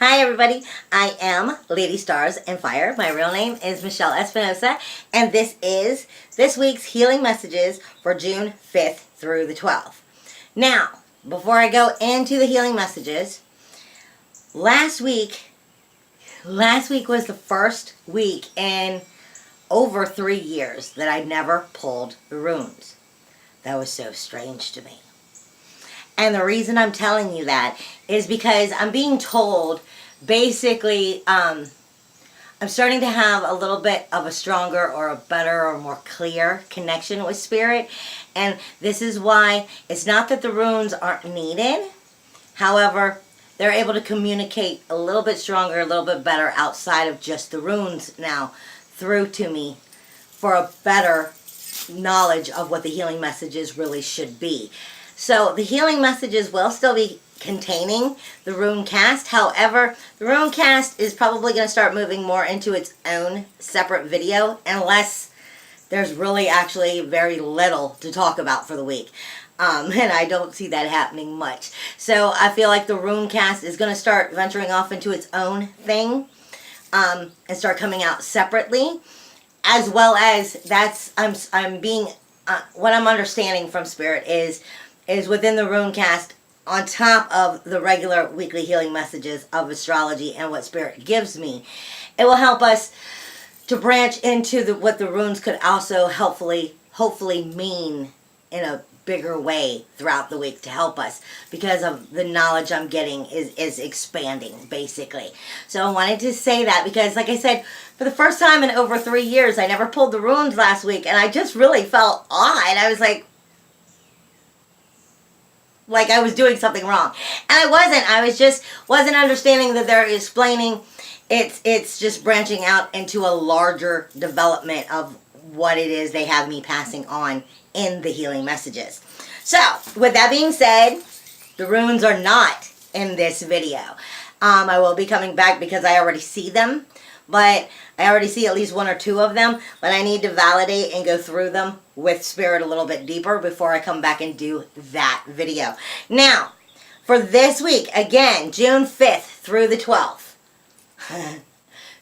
Hi everybody, I am Lady Stars and Fire. My real name is Michelle Espinosa, and this is this week's healing messages for June 5th through the 12th. Now, before I go into the healing messages, last week was the first week in over 3 years that I never pulled the runes. That was so strange to me. And the reason I'm telling you that is because I'm being told, basically, I'm starting to have a little bit of a stronger or a better or more clear connection with Spirit. And this is why it's not that the runes aren't needed. However, they're able to communicate a little bit stronger, a little bit better outside of just the runes now through to me for a better knowledge of what the healing messages really should be. So the healing messages will still be containing the rune cast. However, the rune cast is probably going to start moving more into its own separate video unless there's really actually very little to talk about for the week. And I don't see that happening much. So I feel like the rune cast is going to start venturing off into its own thing and start coming out separately. As well as I'm being, what I'm understanding from Spirit is within the rune cast, on top of the regular weekly healing messages of astrology and what Spirit gives me, it will help us to branch into what the runes could also hopefully mean in a bigger way throughout the week to help us, because of the knowledge I'm getting is expanding, basically. So I wanted to say that because, like I said, for the first time in over 3 years, I never pulled the runes last week, and I just really felt odd. I was like I was doing something wrong. And I wasn't. I wasn't understanding that they're explaining it's just branching out into a larger development of what it is they have me passing on in the healing messages. So, with that being said, the runes are not in this video. I will be coming back because I already see them. But I already see at least 1 or 2 of them, but I need to validate and go through them with Spirit a little bit deeper before I come back and do that video. Now, for this week, again, June 5th through the 12th.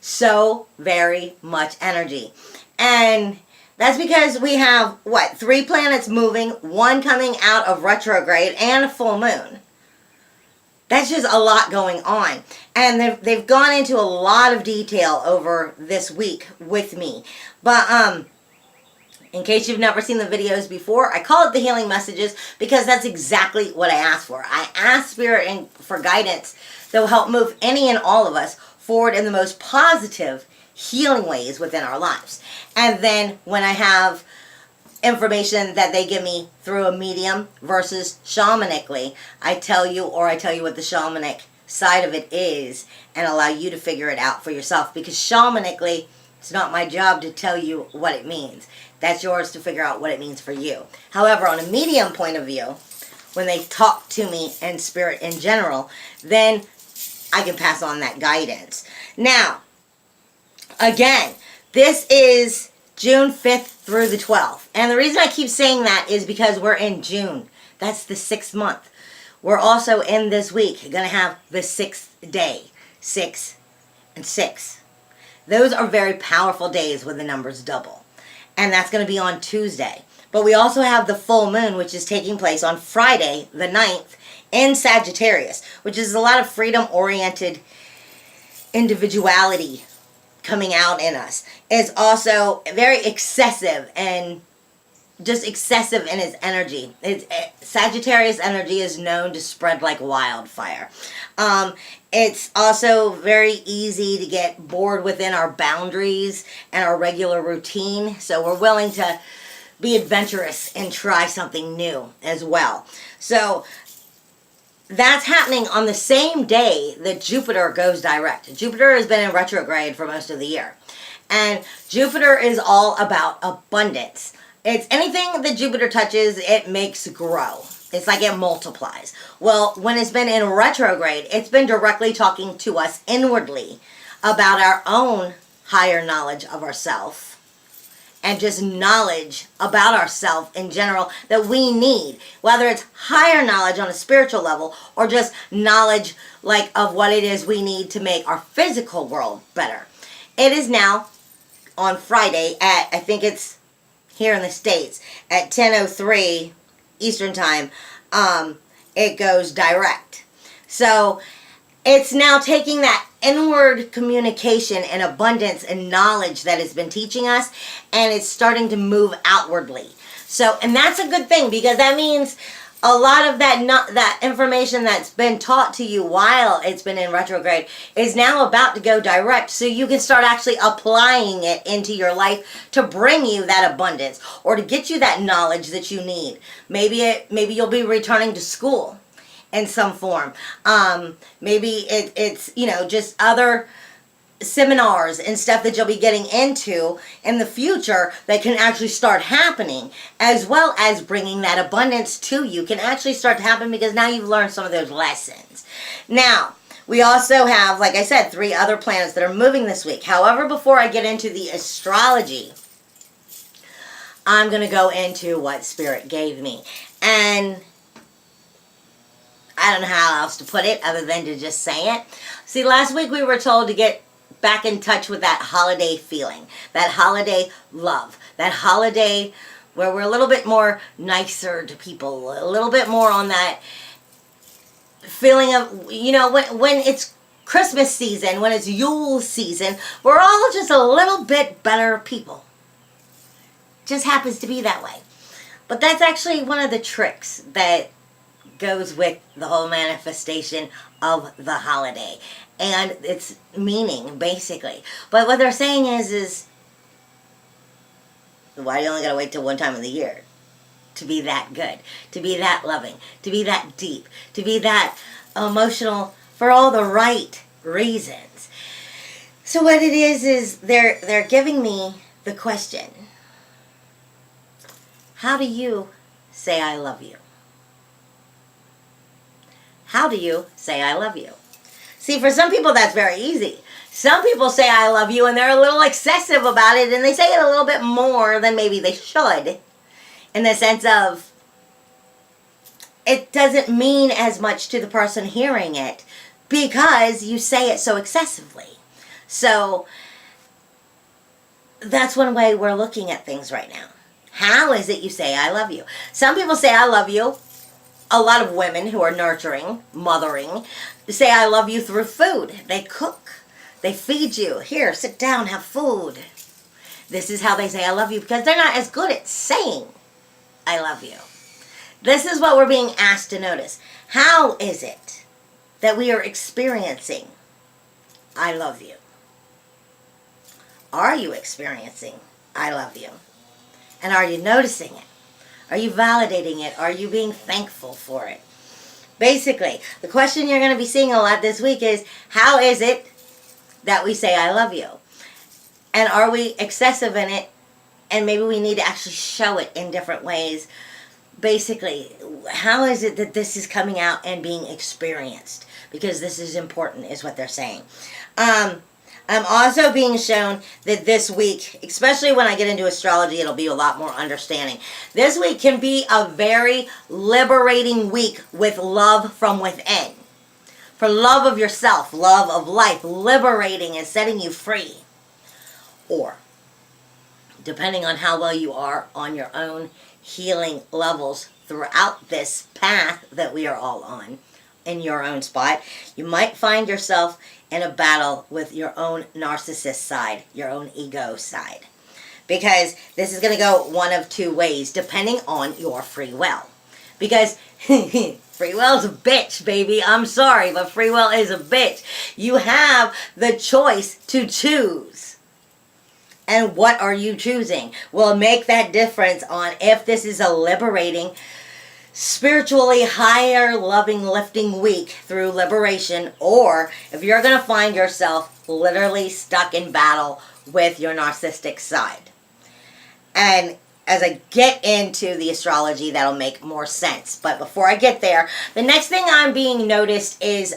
So very much energy. And that's because we have, 3 planets moving, 1 coming out of retrograde, and a full moon. That's just a lot going on. And they've gone into a lot of detail over this week with me. But in case you've never seen the videos before, I call it the healing messages because that's exactly what I asked for. I asked Spirit for guidance that will help move any and all of us forward in the most positive healing ways within our lives. And then when I have information that they give me through a medium versus shamanically, I tell you what the shamanic side of it is and allow you to figure it out for yourself, because shamanically, it's not my job to tell you what it means. That's yours to figure out what it means for you. However, on a medium point of view, when they talk to me and Spirit in general, then I can pass on that guidance. Now, again, this is June 5th through the 12th. And the reason I keep saying that is because we're in June. That's the 6th month. We're also in this week going to have the 6th day. 6 and 6. Those are very powerful days when the numbers double. And that's going to be on Tuesday. But we also have the full moon, which is taking place on Friday, the 9th, in Sagittarius, which is a lot of freedom-oriented individuality coming out in us. Is also very excessive and just excessive in its energy. Sagittarius energy is known to spread like wildfire. It's also very easy to get bored within our boundaries and our regular routine. So we're willing to be adventurous and try something new as well. So that's happening on the same day that Jupiter goes direct. Jupiter has been in retrograde for most of the year. And Jupiter is all about abundance. It's anything that Jupiter touches, it makes grow. It's like it multiplies. Well, when it's been in retrograde, it's been directly talking to us inwardly about our own higher knowledge of ourselves and just knowledge about ourselves in general that we need, whether it's higher knowledge on a spiritual level or just knowledge like of what it is we need to make our physical world better. It is now on Friday at, I think it's here in the States, at 10:03 Eastern Time, it goes direct. So it's now taking that inward communication and abundance and knowledge that it's been teaching us, and it's starting to move outwardly. So, and that's a good thing, because that means a lot of that information that's been taught to you while it's been in retrograde is now about to go direct, so you can start actually applying it into your life to bring you that abundance or to get you that knowledge that you need. Maybe you'll be returning to school in some form. Maybe it's just other seminars and stuff that you'll be getting into in the future that can actually start happening, as well as bringing that abundance to you can actually start to happen, because now you've learned some of those lessons. Now, we also have, like I said, 3 other planets that are moving this week. However, before I get into the astrology, I'm going to go into what Spirit gave me. And I don't know how else to put it other than to just say it. See, last week we were told to get back in touch with that holiday feeling, that holiday love, that holiday where we're a little bit more nicer to people, a little bit more on that feeling of, when it's Christmas season, when it's Yule season, we're all just a little bit better people. Just happens to be that way. But that's actually one of the tricks that goes with the whole manifestation of the holiday and its meaning, basically. But what they're saying is why do you only gotta wait till one time of the year to be that good, to be that loving, to be that deep, to be that emotional for all the right reasons? So what it is they're giving me the question: how do you say I love you? How do you say I love you? See, for some people that's very easy. Some people say I love you and they're a little excessive about it, and they say it a little bit more than maybe they should, in the sense of it doesn't mean as much to the person hearing it because you say it so excessively. So that's one way we're looking at things right now. How is it you say I love you? Some people say I love you. A lot of women who are nurturing, mothering, say I love you through food. They cook. They feed you. Here, sit down, have food. This is how they say I love you, because they're not as good at saying I love you. This is what we're being asked to notice. How is it that we are experiencing I love you? Are you experiencing I love you? And are you noticing it? Are you validating it? Are you being thankful for it? Basically, the question you're going to be seeing a lot this week is, how is it that we say I love you? And are we excessive in it? And maybe we need to actually show it in different ways. Basically, how is it that this is coming out and being experienced? Because this is important, is what they're saying. I'm also being shown that this week, especially when I get into astrology, it'll be a lot more understanding. This week can be a very liberating week with love from within. For love of yourself, love of life, liberating and setting you free. Or, depending on how well you are on your own healing levels throughout this path that we are all on, in your own spot, you might find yourself in a battle with your own narcissist side, your own ego side. Because this is going to go one of 2 ways, depending on your free will. Because free will is a bitch, baby. I'm sorry, but free will is a bitch. You have the choice to choose. And what are you choosing will make that difference on if this is a liberating, spiritually higher, loving, lifting week through liberation, or if you're going to find yourself literally stuck in battle with your narcissistic side. And as I get into the astrology, that'll make more sense. But before I get there, the next thing I'm being noticed is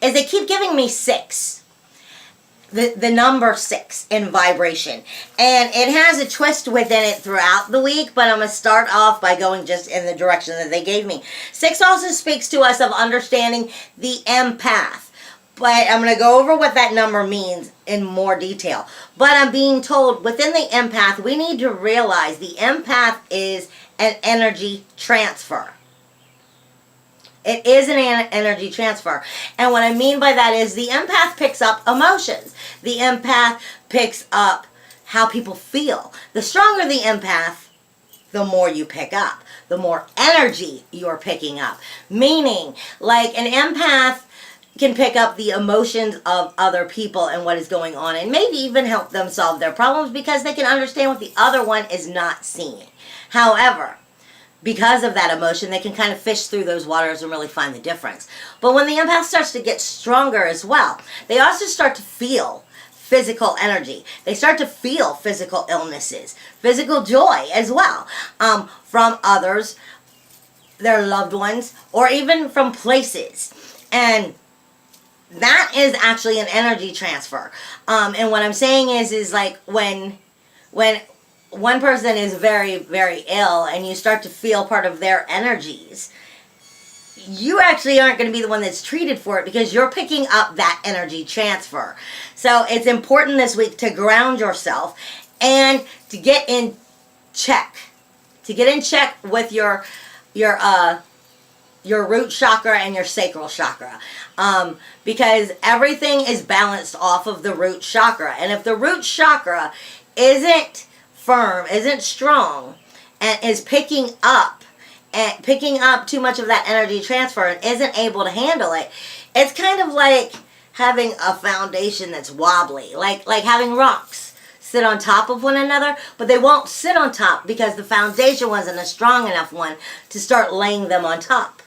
they keep giving me 6. the number 6 in vibration. And it has a twist within it throughout the week, but I'm going to start off by going just in the direction that they gave me. 6 also speaks to us of understanding the empath. But I'm going to go over what that number means in more detail. But I'm being told within the empath, we need to realize the empath is an energy transfer. It is an energy transfer. And what I mean by that is the empath picks up emotions. The empath picks up how people feel. The stronger the empath, the more you pick up. The more energy you're picking up. Meaning, like an empath can pick up the emotions of other people and what is going on, and maybe even help them solve their problems because they can understand what the other one is not seeing. However, because of that emotion, they can kind of fish through those waters and really find the difference. But when the empath starts to get stronger as well, they also start to feel physical energy. They start to feel physical illnesses, physical joy as well, from others, their loved ones, or even from places. And that is actually an energy transfer. And what I'm saying is like when one person is very, very ill and you start to feel part of their energies, you actually aren't going to be the one that's treated for it because you're picking up that energy transfer. So it's important this week to ground yourself and to get in check. To get in check with your root chakra and your sacral chakra. Because everything is balanced off of the root chakra. And if the root chakra isn't firm, isn't strong, and is picking up too much of that energy transfer and isn't able to handle it, it's kind of like having a foundation that's wobbly, like having rocks sit on top of one another, but they won't sit on top because the foundation wasn't a strong enough one to start laying them on top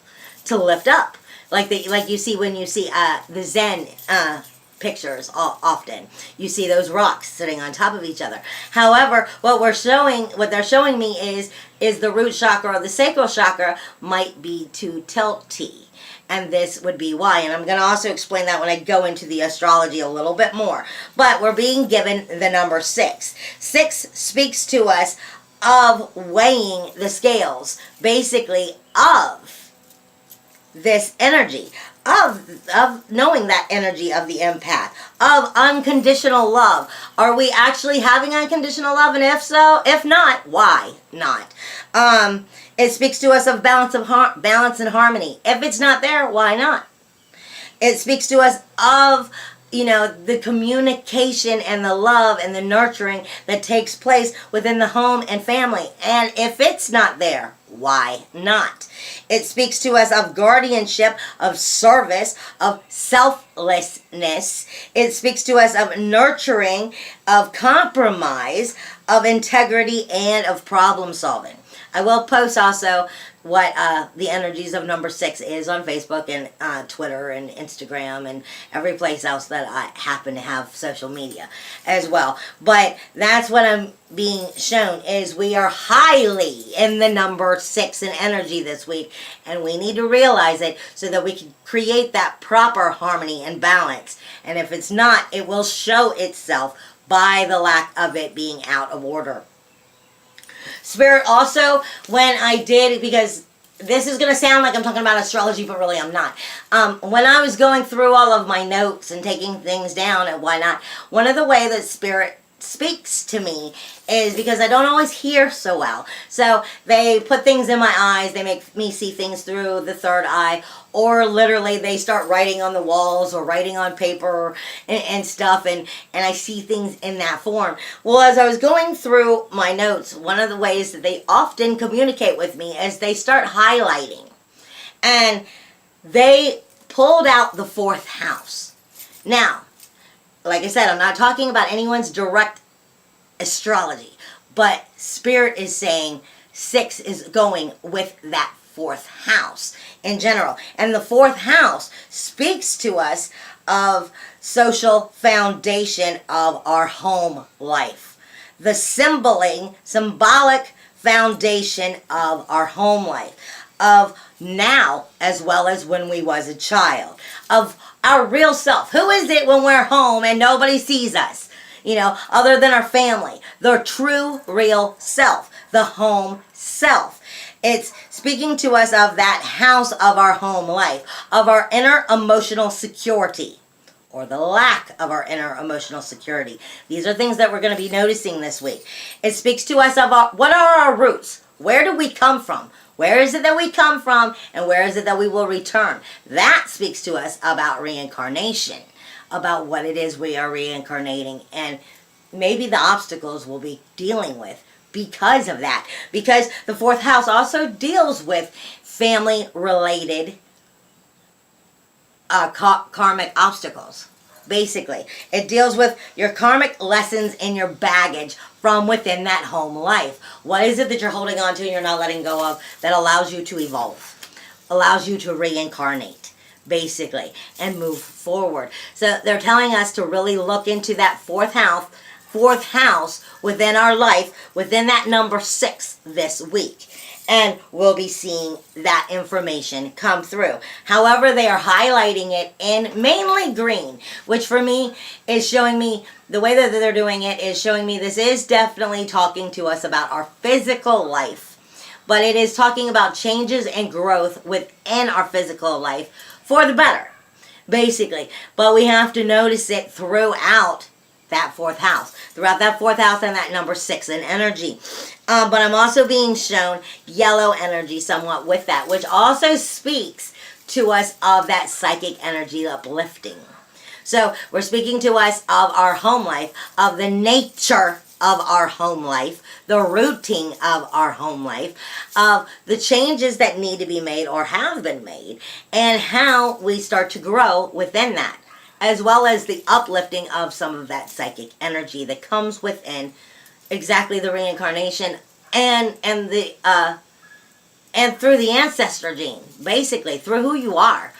to lift up, like you see when you see the Zen pictures often. You see those rocks sitting on top of each other. However, what they're showing me is the root chakra or the sacral chakra might be too tilty. And this would be why. And I'm going to also explain that when I go into the astrology a little bit more. But we're being given the number 6. 6 speaks to us of weighing the scales, basically, of this energy, of knowing that energy of the empath, of unconditional love. Are we actually having unconditional love? And if so, if not, why not? It speaks to us of balance and harmony. If it's not there, why not? It speaks to us of, the communication and the love and the nurturing that takes place within the home and family. And if it's not there, why not? It speaks to us of guardianship, of service, of selflessness. It speaks to us of nurturing, of compromise, of integrity, and of problem solving. I will post also what the energies of number 6 is on Facebook and Twitter and Instagram and every place else that I happen to have social media as well. But that's what I'm being shown is we are highly in the number 6 in energy this week, and we need to realize it so that we can create that proper harmony and balance. And if it's not, it will show itself by the lack of it being out of order. Spirit also, when I did, because this is going to sound like I'm talking about astrology, but really I'm not. When I was going through all of my notes and taking things down and why not, one of the ways that Spirit speaks to me is because I don't always hear so well. So they put things in my eyes, they make me see things through the third eye, or literally they start writing on the walls or writing on paper and stuff, and I see things in that form. Well, as I was going through my notes, one of the ways that they often communicate with me is they start highlighting. And they pulled out the 4th house. Now, like I said, I'm not talking about anyone's direct astrology, but Spirit is saying 6 is going with that 4th house in general. And the 4th house speaks to us of social foundation of our home life. The symbolic foundation of our home life, of now as well as when we was a child, of our real self. Who is it when we're home and nobody sees us? You know, other than our family. The true, real self. The home self. It's speaking to us of that house of our home life, of our inner emotional security, or the lack of our inner emotional security. These are things that we're going to be noticing this week. It speaks to us of what are our roots? Where do we come from? Where is it that we come from, and where is it that we will return? That speaks to us about reincarnation, about what it is we are reincarnating, and maybe the obstacles we'll be dealing with because of that. Because the fourth house also deals with family-related karmic obstacles. Basically, it deals with your karmic lessons and your baggage from within that home life. What is it that you're holding on to and you're not letting go of that allows you to evolve, allows you to reincarnate, basically, and move forward? So they're telling us to really look into that fourth house within our life, within that number 6 this week. And we'll be seeing that information come through. However, they are highlighting it in mainly green, which for me is showing me, the way that they're doing it is showing me this is definitely talking to us about our physical life. But it is talking about changes and growth within our physical life for the better, basically. But we have to notice it throughout that fourth house. Throughout that fourth house and that number 6 in energy. But I'm also being shown yellow energy somewhat with that, which also speaks to us of that psychic energy uplifting. So we're speaking to us of our home life, of the nature of our home life, the rooting of our home life, of the changes that need to be made or have been made, and how we start to grow within that, as well as the uplifting of some of that psychic energy that comes within exactly the reincarnation and through the ancestor gene, basically through who you are,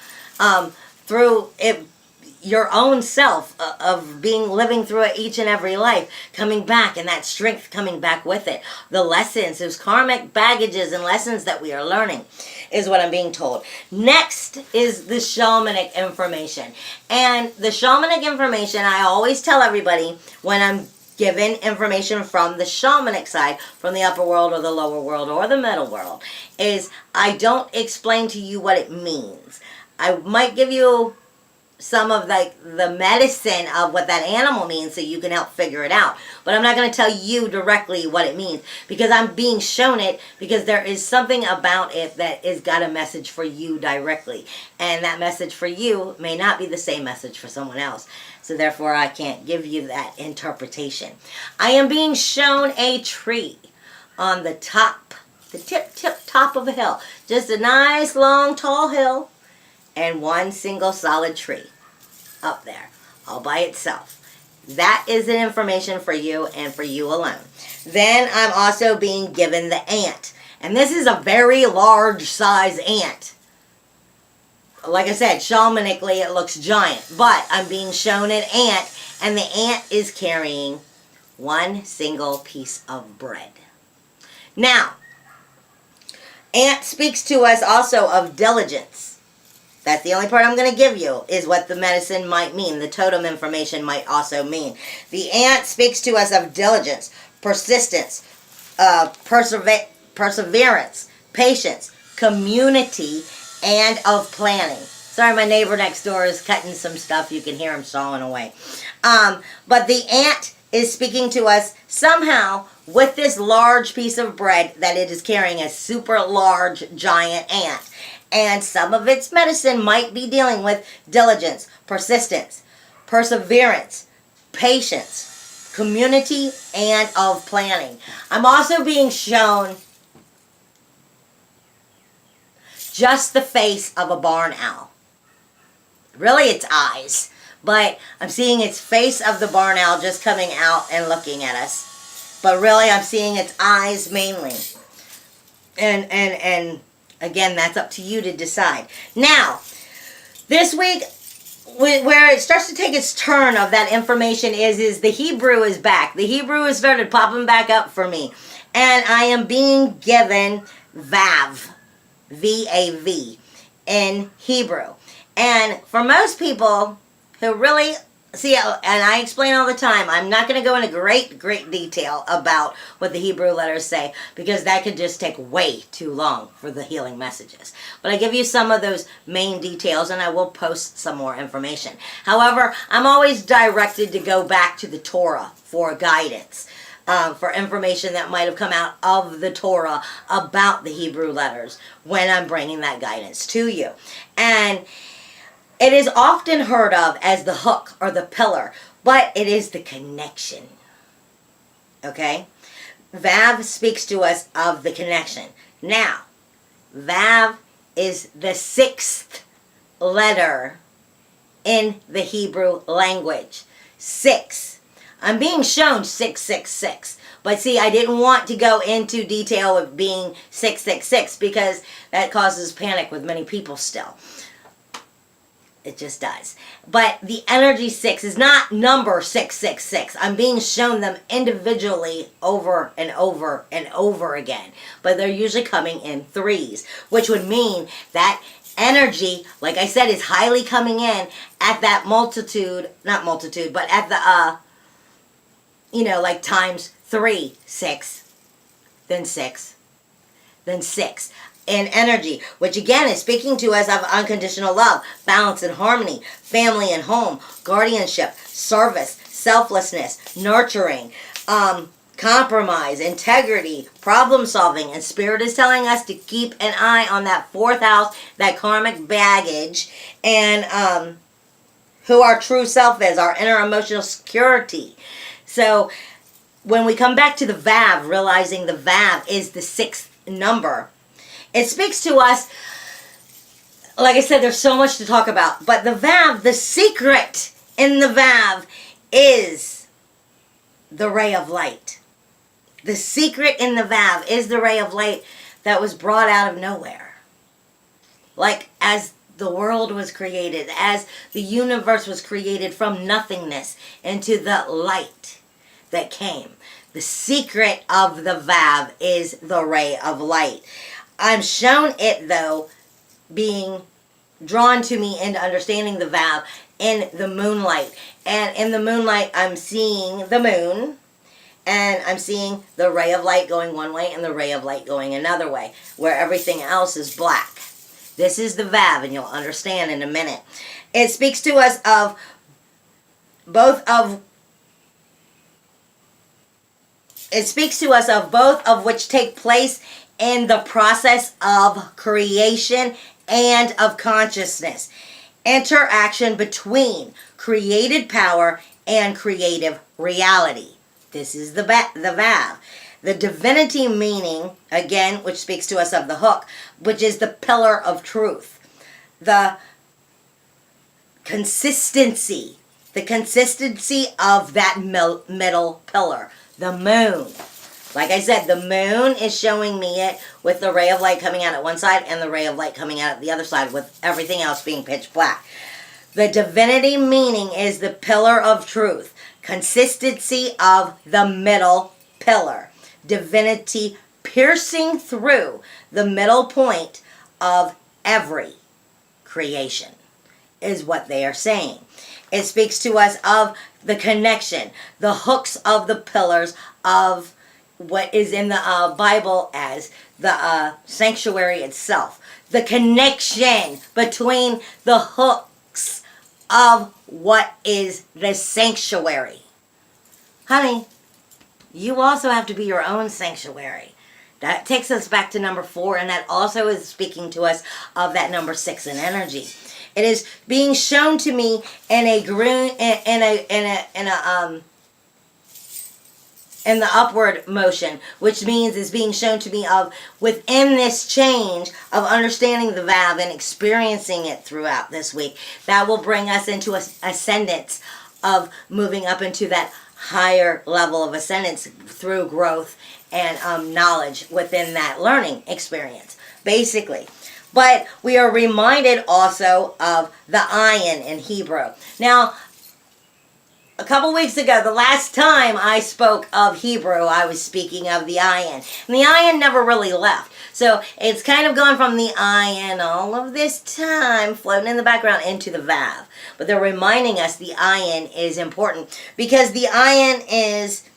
through it, your own self of living through it each and every life, coming back, and that strength coming back with it. The lessons, those karmic baggages and lessons that we are learning is what I'm being told. Next is the shamanic information. And the shamanic information, I always tell everybody when I'm given information from the shamanic side, from the upper world or the lower world or the middle world, is I don't explain to you what it means. I might give you some of the medicine of what that animal means so you can help figure it out. But I'm not going to tell you directly what it means because I'm being shown it because there is something about it that has got a message for you directly. And that message for you may not be the same message for someone else. So therefore I can't give you that interpretation. I am being shown a tree on the top, the tip top of a hill. Just a nice long tall hill. And one single solid tree up there, all by itself. That is the information for you and for you alone. Then I'm also being given the ant. And this is a very large size ant. Like I said, shamanically it looks giant. But I'm being shown an ant, and the ant is carrying one single piece of bread. Now, ant speaks to us also of diligence. That's the only part I'm going to give you, is what the medicine might mean. The totem information might also mean. The ant speaks to us of diligence, persistence, perseverance, patience, community, and of planning. Sorry, my neighbor next door is cutting some stuff. You can hear him sawing away. But the ant is speaking to us somehow with this large piece of bread that it is carrying, a super large giant ant. And some of its medicine might be dealing with diligence, persistence, perseverance, patience, community, and of planning. I'm also being shown just the face of a barn owl. Really, its eyes. But I'm seeing its face of the barn owl just coming out and looking at us. But really, I'm seeing its eyes mainly. And again, that's up to you to decide. Now, this week, where it starts to take its turn of that information is the Hebrew is back. The Hebrew has started popping back up for me. And I am being given Vav, V-A-V, in Hebrew. And for most people who really see, and I explain all the time, I'm not going to go into great detail about what the Hebrew letters say, because that could just take way too long for the healing messages. But I give you some of those main details, and I will post some more information. However, I'm always directed to go back to the Torah for guidance, for information that might have come out of the Torah about the Hebrew letters when I'm bringing that guidance to you. And it is often heard of as the hook or the pillar, but it is the connection. Okay? Vav speaks to us of the connection. Now, Vav is the sixth letter in the Hebrew language. 6. I'm being shown 666. But see, I didn't want to go into detail of being 666 because that causes panic with many people still. It just does. But the energy 6 is not number 666. I'm being shown them individually over and over and over again. But they're usually coming in 3s, which would mean that energy, like I said, is highly coming in at that multitude, not multitude, but at the, like times 3, 6, then 6, then 6. In energy, which again is speaking to us of unconditional love, balance and harmony, family and home, guardianship, service, selflessness, nurturing, compromise, integrity, problem solving. And Spirit is telling us to keep an eye on that 4th house, that karmic baggage, and who our true self is, our inner emotional security. So when we come back to the Vav, realizing the Vav is the 6th number, it speaks to us, like I said, there's so much to talk about. But the Vav, the secret in the Vav is the ray of light. The secret in the Vav is the ray of light that was brought out of nowhere. Like as the world was created, as the universe was created from nothingness into the light that came. The secret of the Vav is the ray of light. I'm shown it, though, being drawn to me into understanding the Vav in the moonlight. And in the moonlight, I'm seeing the moon, and I'm seeing the ray of light going one way and the ray of light going another way, where everything else is black. This is the Vav, and you'll understand in a minute. It speaks to us of both of which take place in the process of creation and of consciousness. Interaction between created power and creative reality. This is the Vav. The divinity meaning, again, which speaks to us of the hook, which is the pillar of truth. The consistency of that middle pillar. The moon. Like I said, the moon is showing me it with the ray of light coming out at one side and the ray of light coming out at the other side, with everything else being pitch black. The divinity meaning is the pillar of truth. Consistency of the middle pillar. Divinity piercing through the middle point of every creation is what they are saying. It speaks to us of the connection, the hooks of the pillars of what is in the Bible as the sanctuary itself. The connection between the hooks of what is the sanctuary. Honey, you also have to be your own sanctuary. That takes us back to number 4, and that also is speaking to us of that number 6 in energy. It is being shown to me in the upward motion, which means is being shown to me of within this change of understanding the Vav and experiencing it throughout this week. That will bring us into ascendance of moving up into that higher level of ascendance through growth and knowledge within that learning experience, basically. But we are reminded also of the ayin in Hebrew. Now, a couple weeks ago, the last time I spoke of Hebrew, I was speaking of the ayin. And the ayin never really left. So it's kind of gone from the ayin all of this time, floating in the background, into the vav. But they're reminding us the ayin is important. Because the ayin is...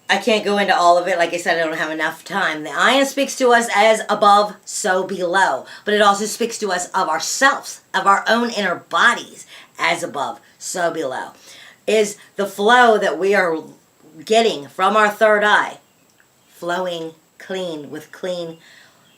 I can't go into all of it. Like I said, I don't have enough time. The ayin speaks to us as above, so below. But it also speaks to us of ourselves, of our own inner bodies, as above, so below. Is the flow that we are getting from our third eye flowing clean with clean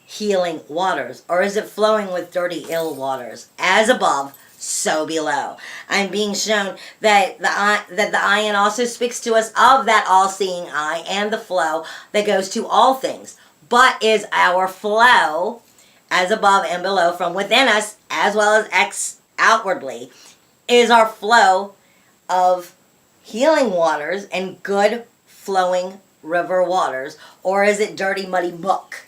healing waters? Or is it flowing with dirty, ill waters? As above, so below. I'm being shown that the ayin also speaks to us of that all-seeing eye and the flow that goes to all things, but is our flow as above and below from within us as well as outwardly, is our flow of healing waters and good flowing river waters, or is it dirty, muddy muck,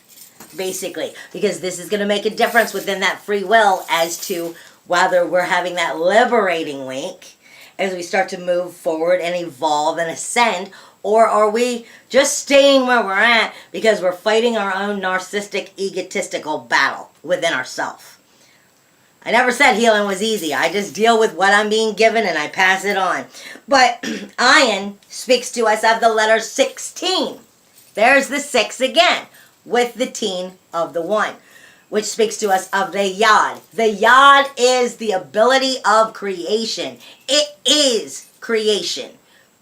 basically? Because this is going to make a difference within that free will as to whether we're having that liberating week as we start to move forward and evolve and ascend, or are we just staying where we're at because we're fighting our own narcissistic, egotistical battle within ourselves. I never said healing was easy. I just deal with what I'm being given and I pass it on. But ayin speaks to us of the letter 16. There's the 6 again, with the teen of the 1. Which speaks to us of the yod. The yod is the ability of creation. It is creation.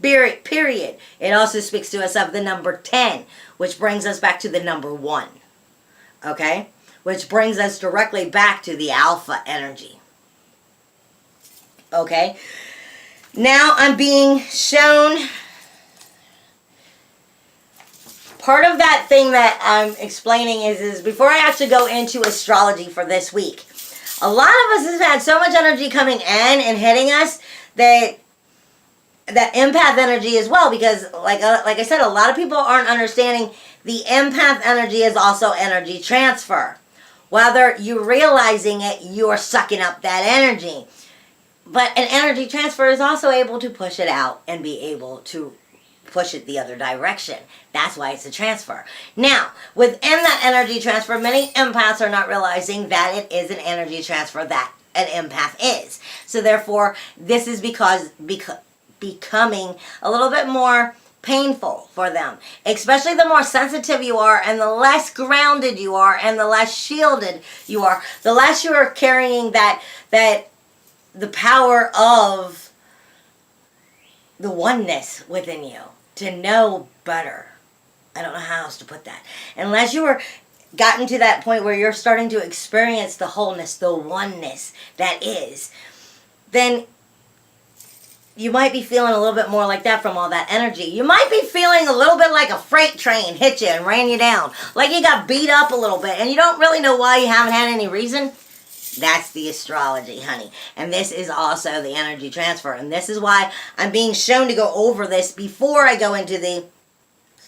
Period. It also speaks to us of the number 10, which brings us back to the number 1. Okay? Which brings us directly back to the alpha energy. Okay? Now I'm being shown... Part of that thing that I'm explaining is before I actually go into astrology for this week, a lot of us have had so much energy coming in and hitting us that empath energy as well, because like I said, a lot of people aren't understanding the empath energy is also energy transfer. Whether you're realizing it, you're sucking up that energy. But an energy transfer is also able to push it out and be able to push it the other direction. That's why it's a transfer. Now, within that energy transfer, many empaths are not realizing that it is an energy transfer that an empath is. So therefore, this is becoming a little bit more painful for them. Especially the more sensitive you are and the less grounded you are and the less shielded you are. The less you are carrying that the power of the oneness within you to know better. I don't know how else to put that. Unless you are gotten to that point where you're starting to experience the wholeness, the oneness that is, then you might be feeling a little bit more like that from all that energy. You might be feeling a little bit like a freight train hit you and ran you down. Like you got beat up a little bit and you don't really know why, you haven't had any reason. That's the astrology, honey. And this is also the energy transfer. And this is why I'm being shown to go over this before I go into the,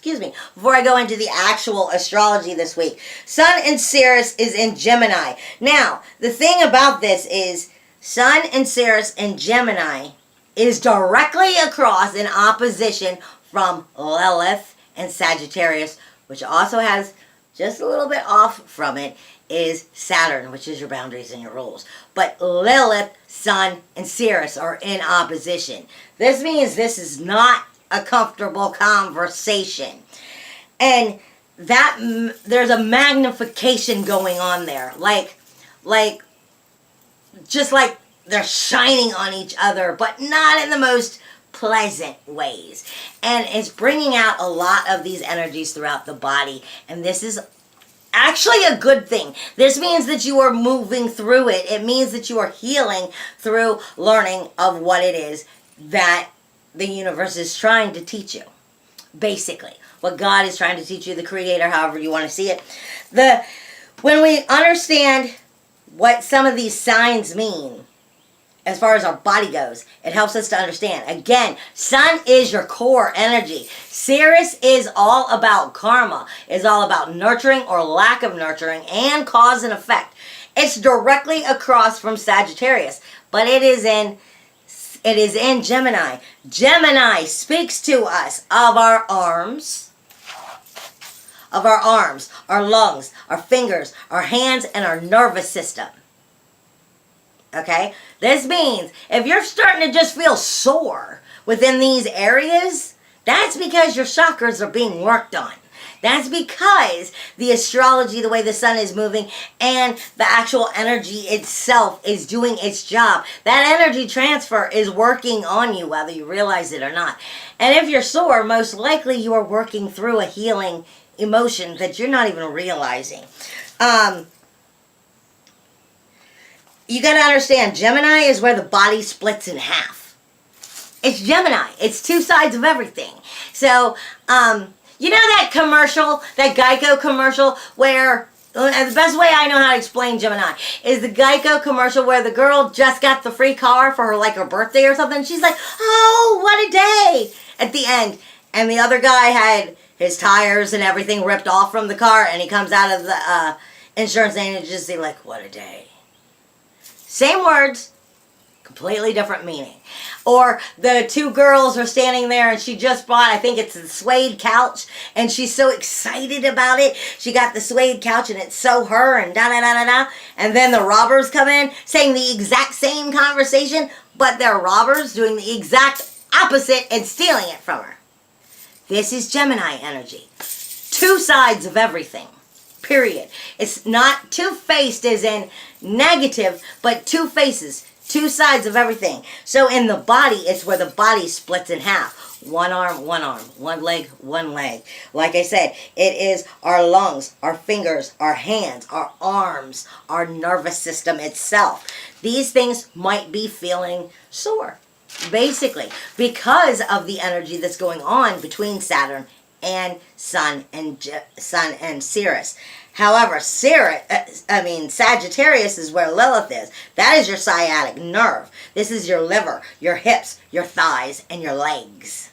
before I go into the actual astrology this week. Sun in Sirius is in Gemini. Now, the thing about this is Sun in Sirius in Gemini is directly across in opposition from Lilith and Sagittarius, which also has just a little bit off from it, is Saturn, which is your boundaries and your rules. But Lilith, Sun, and Sirius are in opposition. This means this is not a comfortable conversation. And that there's a magnification going on there. Just like they're shining on each other, but not in the most pleasant ways. And it's bringing out a lot of these energies throughout the body. And this is actually a good thing. This means that you are moving through it. It means that you are healing through learning of what it is that the universe is trying to teach you. Basically, what God is trying to teach you, the Creator, however you want to see it. When we understand what some of these signs mean, as far as our body goes, it helps us to understand. Again, Sun is your core energy. Sirius is all about karma. It's all about nurturing or lack of nurturing and cause and effect. It's directly across from Sagittarius, but it is in It is in Gemini. Gemini speaks to us of our arms, our lungs, our fingers, our hands, and our nervous system. Okay? This means if you're starting to just feel sore within these areas, that's because your chakras are being worked on. That's because the astrology, the way the sun is moving, and the actual energy itself is doing its job. That energy transfer is working on you, whether you realize it or not. And if you're sore, most likely you are working through a healing emotion that you're not even realizing. You got to understand, Gemini is where the body splits in half. It's Gemini. It's two sides of everything. So, you know that commercial, that Geico commercial where, the best way I know how to explain Gemini is the Geico commercial where the girl just got the free car for her, like her birthday or something. She's like, oh, what a day at the end. And the other guy had his tires and everything ripped off from the car, and he comes out of the insurance agent and just say, like, what a day. Same words, completely different meaning. Or the two girls are standing there and she just bought, I think it's a suede couch, and she's so excited about it. She got the suede couch and it's so her and da-da-da-da-da. And then the robbers come in saying the exact same conversation, but they're robbers doing the exact opposite and stealing it from her. This is Gemini energy. Two sides of everything. Period. It's not two-faced as in negative, but two faces. Two sides of everything. So in the body, it's where the body splits in half. One arm, one leg, one leg. Like I said, it is our lungs, our fingers, our hands, our arms, our nervous system itself. These things might be feeling sore, basically, because of the energy that's going on between Saturn and Sun and Sirius. However, Sagittarius is where Lilith is. That is your sciatic nerve. This is your liver, your hips, your thighs, and your legs.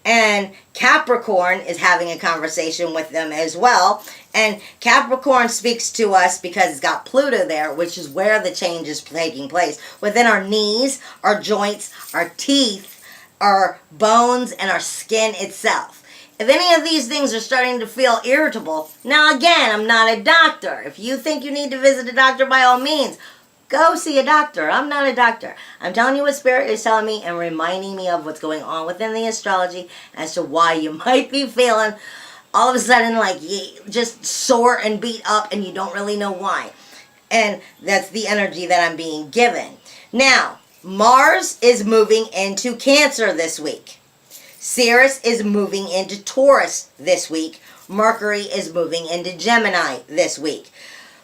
And Capricorn is having a conversation with them as well. And Capricorn speaks to us because it's got Pluto there, which is where the change is taking place. Within our knees, our joints, our teeth, our bones, and our skin itself. If any of these things are starting to feel irritable, now again, I'm not a doctor. If you think you need to visit a doctor, by all means, go see a doctor. I'm not a doctor. I'm telling you what Spirit is telling me and reminding me of what's going on within the astrology as to why you might be feeling all of a sudden like just sore and beat up and you don't really know why. And that's the energy that I'm being given. Now, Mars is moving into Cancer this week. Sirius is moving into Taurus this week. Mercury is moving into Gemini this week.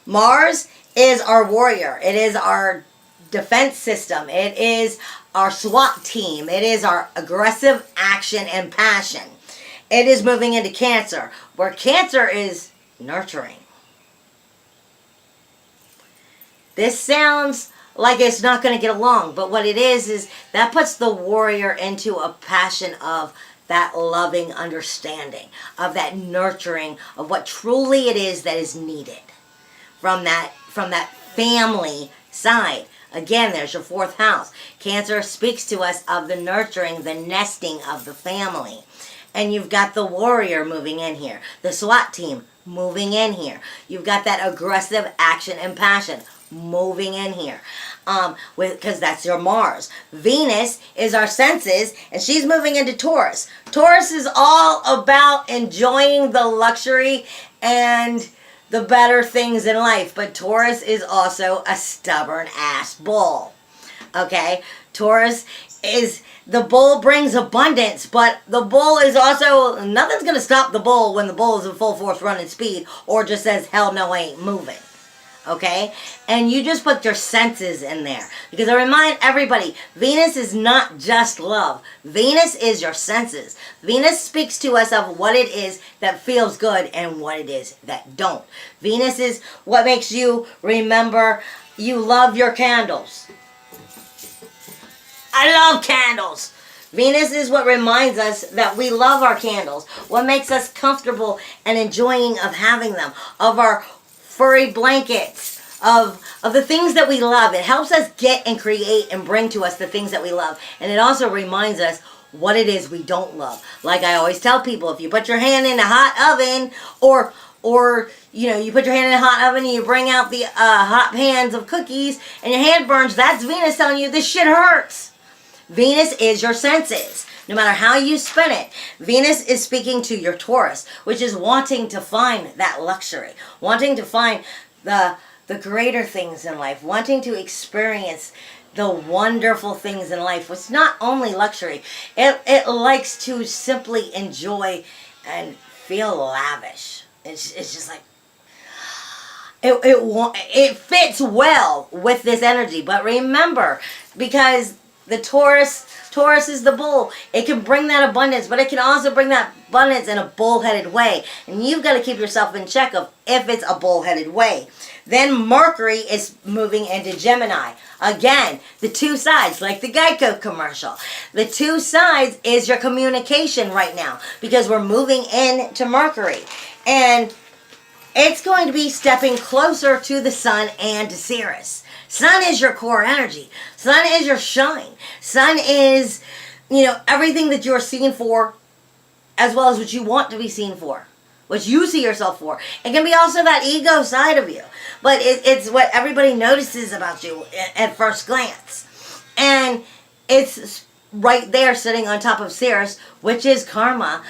Mars is our warrior. It is our defense system. It is our SWAT team. It is our aggressive action and passion. It is moving into Cancer, where Cancer is nurturing. This sounds like it's not going to get along, but what it is that puts the warrior into a passion of that loving understanding, of that nurturing, of what truly it is that is needed from that family side. Again, there's your fourth house. Cancer speaks to us of the nurturing, the nesting of the family. And you've got the warrior moving in here, the SWAT team moving in here. You've got that aggressive action and passion moving in here, because that's your Mars. Venus is our senses, and she's moving into Taurus. Taurus is all about enjoying the luxury and the better things in life, but Taurus is also a stubborn ass bull. Okay, Taurus is, the bull brings abundance, but the bull is also, nothing's gonna stop the bull when the bull is in full force running speed or just says hell no, I ain't moving. Okay? And you just put your senses in there. Because I remind everybody, Venus is not just love. Venus is your senses. Venus speaks to us of what it is that feels good and what it is that don't. Venus is what makes you remember you love your candles. I love candles. Venus is what reminds us that we love our candles. What makes us comfortable and enjoying of having them. Of our furry blankets, of the things that we love. It helps us get and create and bring to us the things that we love. And it also reminds us what it is we don't love. Like I always tell people, if you put your hand in a hot oven, or you know, you put your hand in a hot oven and you bring out the hot pans of cookies and your hand burns, that's Venus telling you this shit hurts. Venus is your senses. No matter how you spin it, Venus is speaking to your Taurus, which is wanting to find that luxury, wanting to find the greater things in life, wanting to experience the wonderful things in life, which is not only luxury, it likes to simply enjoy and feel lavish. It's just like, it fits well with this energy. But remember, because the Taurus is the bull, it can bring that abundance, but it can also bring that abundance in a bullheaded way. And you've got to keep yourself in check of if it's a bullheaded way. Then Mercury is moving into Gemini. Again, the two sides, like the Geico commercial. The two sides is your communication right now, because we're moving into Mercury. And it's going to be stepping closer to the Sun and to Sirius. Sun is your core energy. Sun is your shine. Sun is, you know, everything that you're seen for, as well as what you want to be seen for, what you see yourself for. It can be also that ego side of you, but it's what everybody notices about you at first glance. And it's right there sitting on top of Sirius, which is karma,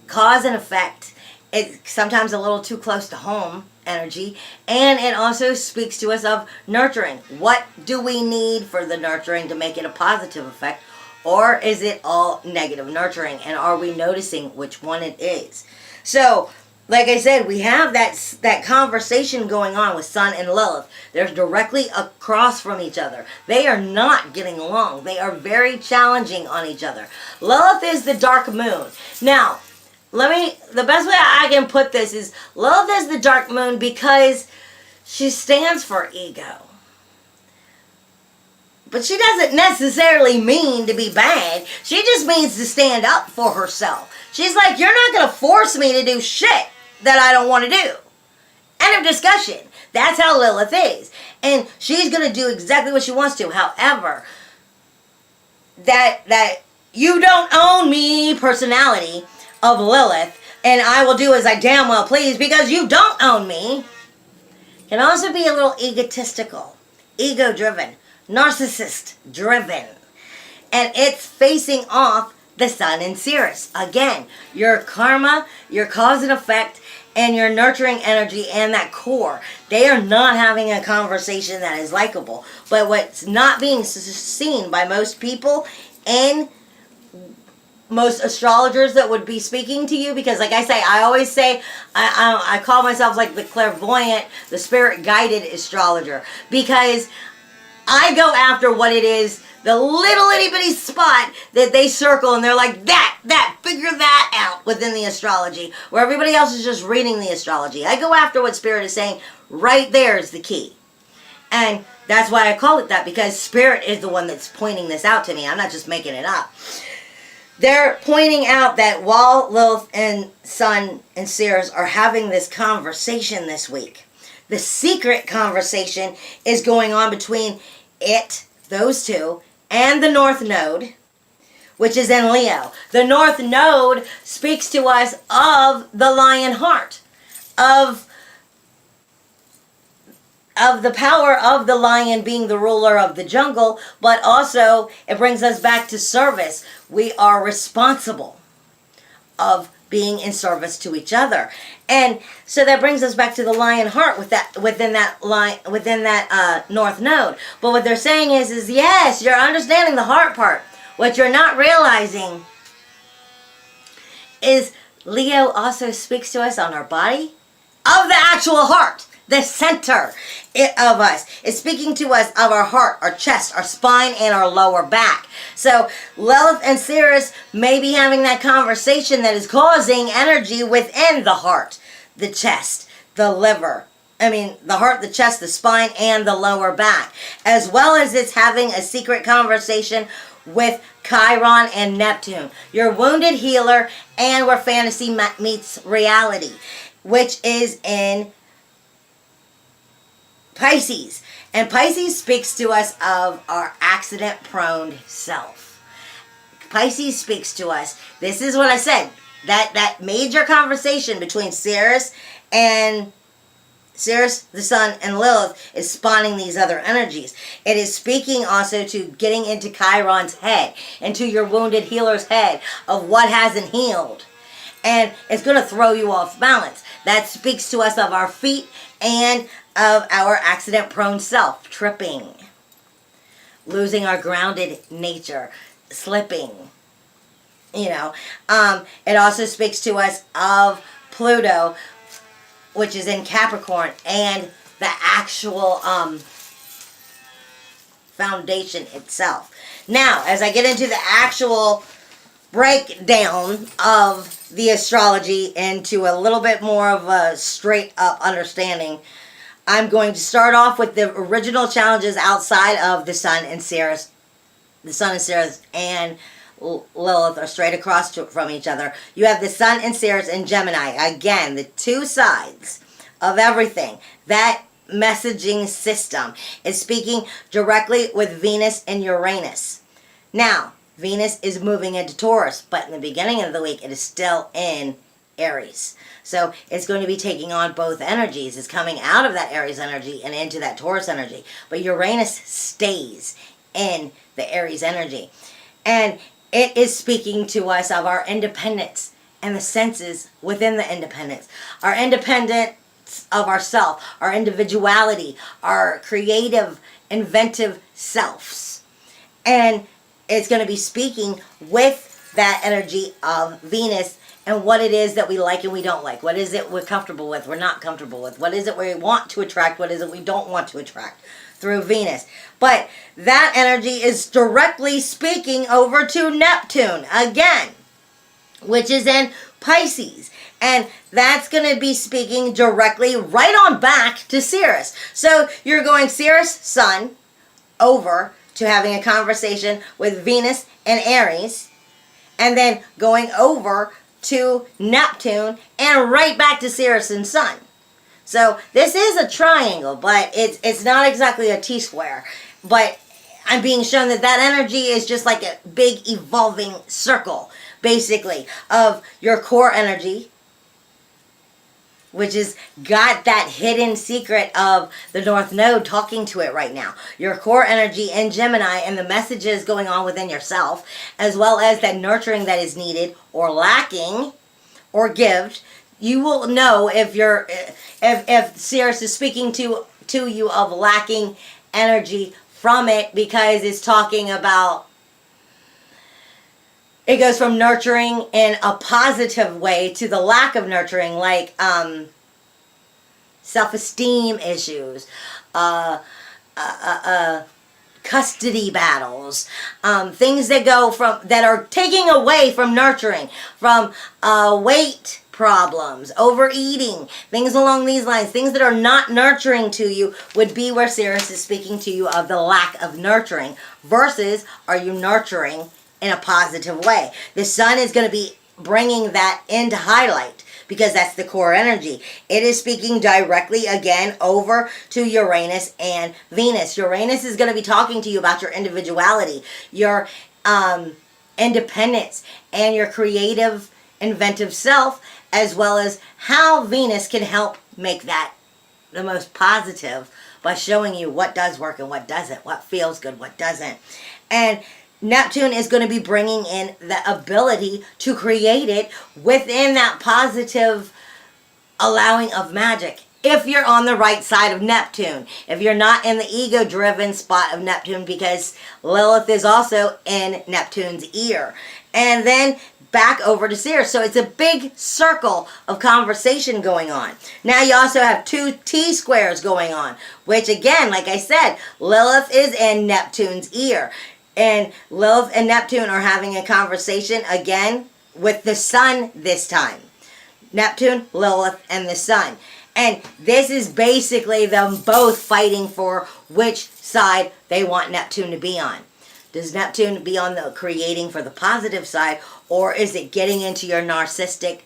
cause and effect. It's sometimes a little too close to home energy, and it also speaks to us of nurturing. What do we need for the nurturing to make it a positive effect, or is it all negative nurturing, and are we noticing which one it is? So like I said, we have that conversation going on with Sun and Lilith. They're directly across from each other. They are not getting along. They are very challenging on each other. Lilith is the dark moon. Now, the best way I can put this is Lilith is the dark moon because she stands for ego. But she doesn't necessarily mean to be bad. She just means to stand up for herself. She's like, you're not going to force me to do shit that I don't want to do. End of discussion. That's how Lilith is. And she's going to do exactly what she wants to. However, that you don't own me personality of Lilith, and I will do as I damn well please because you don't own me, can also be a little egotistical, ego-driven, narcissist-driven. And it's facing off the Sun and Sirius. Again, your karma, your cause and effect, and your nurturing energy and that core. They are not having a conversation that is likable. But what's not being seen by most people and most astrologers that would be speaking to you, because like I say, I always say, I call myself like the clairvoyant, the spirit guided astrologer, because I go after what it is, the little itty bitty spot that they circle, and they're like, figure that out within the astrology, where everybody else is just reading the astrology. I go after what Spirit is saying. Right there is the key. And that's why I call it that, because Spirit is the one that's pointing this out to me. I'm not just making it up. They're pointing out that while Lilith and Sun and Sirius are having this conversation this week, the secret conversation is going on between those two, and the North Node, which is in Leo. The North Node speaks to us of the lion heart, of the power of the lion being the ruler of the jungle, but also it brings us back to service. We are responsible of being in service to each other. And so that brings us back to the lion heart within that North Node. But what they're saying is yes, you're understanding the heart part. What you're not realizing is Leo also speaks to us on our body of the actual heart. The center of us is speaking to us of our heart, our chest, our spine, and our lower back. So Lilith and Sirius may be having that conversation that is causing energy within the heart, the chest, the liver. The heart, the chest, the spine, and the lower back. As well as it's having a secret conversation with Chiron and Neptune. Your wounded healer, and where fantasy meets reality, which is in Pisces. And Pisces speaks to us of our accident-prone self. Pisces speaks to us. This is what I said. That major conversation between Ceres, the sun, and Lilith is spawning these other energies. It is speaking also to getting into Chiron's head, into your wounded healer's head of what hasn't healed. And it's going to throw you off balance. That speaks to us of our feet and of our accident-prone self, tripping, losing our grounded nature, slipping. It also speaks to us of Pluto, which is in Capricorn, and the actual foundation itself. Now, as I get into the actual breakdown of the astrology into a little bit more of a straight up understanding, I'm going to start off with the original challenges outside of the Sun and Ceres. The Sun and Ceres and Lilith are straight across from each other. You have the Sun and Ceres in Gemini. Again, the two sides of everything. That messaging system is speaking directly with Venus and Uranus. Now, Venus is moving into Taurus, but in the beginning of the week, it is still in Aries. So it's going to be taking on both energies. It's coming out of that Aries energy and into that Taurus energy. But Uranus stays in the Aries energy. And it is speaking to us of our independence and the senses within the independence. Our independence of ourself, our individuality, our creative, inventive selves. And it's going to be speaking with that energy of Venus and what it is that we like and we don't like. What is it we're comfortable with, we're not comfortable with. What is it we want to attract, what is it we don't want to attract through Venus. But that energy is directly speaking over to Neptune again, which is in Pisces. And that's going to be speaking directly right on back to Ceres. So you're going Ceres, Sun, over to having a conversation with Venus and Aries, and then going over to Neptune and right back to Ceres and Sun. So this is a triangle, but it's not exactly a T-square. But I'm being shown that that energy is just like a big evolving circle, basically, of your core energy, which has got that hidden secret of the North Node talking to it right now. Your core energy in Gemini and the messages going on within yourself, as well as that nurturing that is needed or lacking or given. You will know if Ceres is speaking to you of lacking energy from it, because it's talking about, it goes from nurturing in a positive way to the lack of nurturing, like self-esteem issues, custody battles, things that go from, that are taking away from nurturing, from weight problems, overeating, things along these lines, things that are not nurturing to you would be where Ceres is speaking to you of the lack of nurturing, versus are you nurturing in a positive way. The Sun is going to be bringing that into highlight because that's the core energy. It is speaking directly again over to Uranus and Venus. Uranus is going to be talking to you about your individuality, your independence, and your creative, inventive self, as well as how Venus can help make that the most positive by showing you what does work and what doesn't, what feels good, what doesn't. And Neptune is going to be bringing in the ability to create it within that positive allowing of magic. If you're on the right side of Neptune, if you're not in the ego-driven spot of Neptune, because Lilith is also in Neptune's ear. And then back over to Ceres. So it's a big circle of conversation going on. Now you also have two T-squares going on, which again, like I said, Lilith is in Neptune's ear. And Lilith and Neptune are having a conversation again with the Sun this time. Neptune, Lilith, and the Sun. And this is basically them both fighting for which side they want Neptune to be on. Does Neptune be on the creating for the positive side, or is it getting into your narcissistic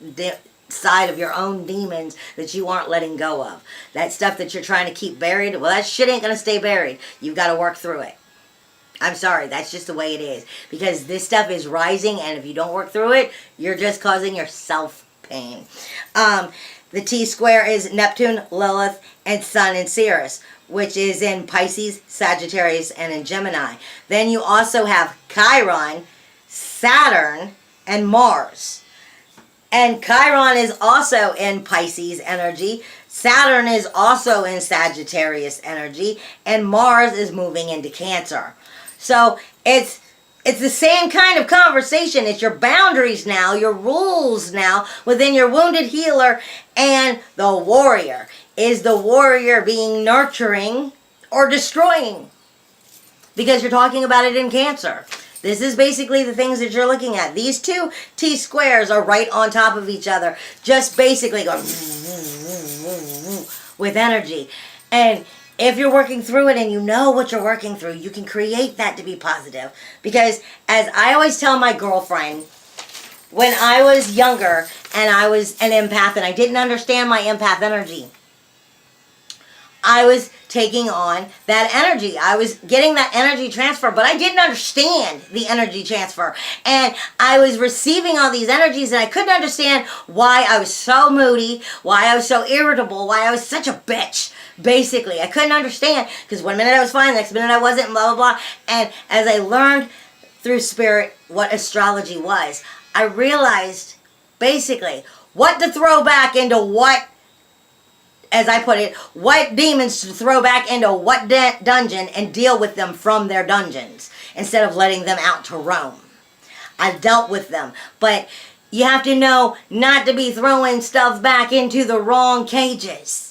side of your own demons that you aren't letting go of. That stuff that you're trying to keep buried, well, that shit ain't going to stay buried. You've got to work through it. I'm sorry, that's just the way it is. Because this stuff is rising, and if you don't work through it, you're just causing yourself pain. The T-square is Neptune, Lilith, and Sun in Sirius, which is in Pisces, Sagittarius, and in Gemini. Then you also have Chiron, Saturn, and Mars. And Chiron is also in Pisces energy. Saturn is also in Sagittarius energy. And Mars is moving into Cancer. So it's the same kind of conversation. It's your boundaries now, your rules now within your wounded healer and the warrior. Is the warrior being nurturing or destroying? Because you're talking about it in Cancer. This is basically the things that you're looking at. These two T-squares are right on top of each other. Just basically going with energy. And if you're working through it and you know what you're working through, you can create that to be positive. Because as I always tell my girlfriend, when I was younger and I was an empath and I didn't understand my empath energy, I was taking on that energy. I was getting that energy transfer, but I didn't understand the energy transfer. And I was receiving all these energies and I couldn't understand why I was so moody, why I was so irritable, why I was such a bitch. Basically, I couldn't understand because one minute I was fine, the next minute I wasn't, and blah, blah, blah. And as I learned through spirit what astrology was, I realized basically what to throw back into what, as I put it, what demons to throw back into what dungeon and deal with them from their dungeons instead of letting them out to roam. I've dealt with them, but you have to know not to be throwing stuff back into the wrong cages.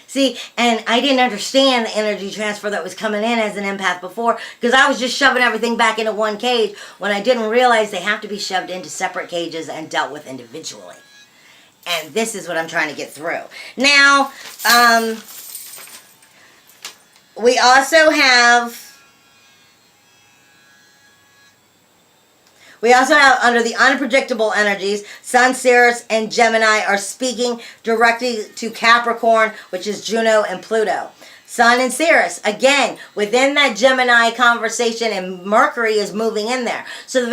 See, and I didn't understand the energy transfer that was coming in as an empath before because I was just shoving everything back into one cage when I didn't realize they have to be shoved into separate cages and dealt with individually. And this is what I'm trying to get through. Now, we also have under the unpredictable energies, Sun, Sirius, and Gemini are speaking directly to Capricorn, which is Juno and Pluto. Sun and Sirius, again, within that Gemini conversation, and Mercury is moving in there. So the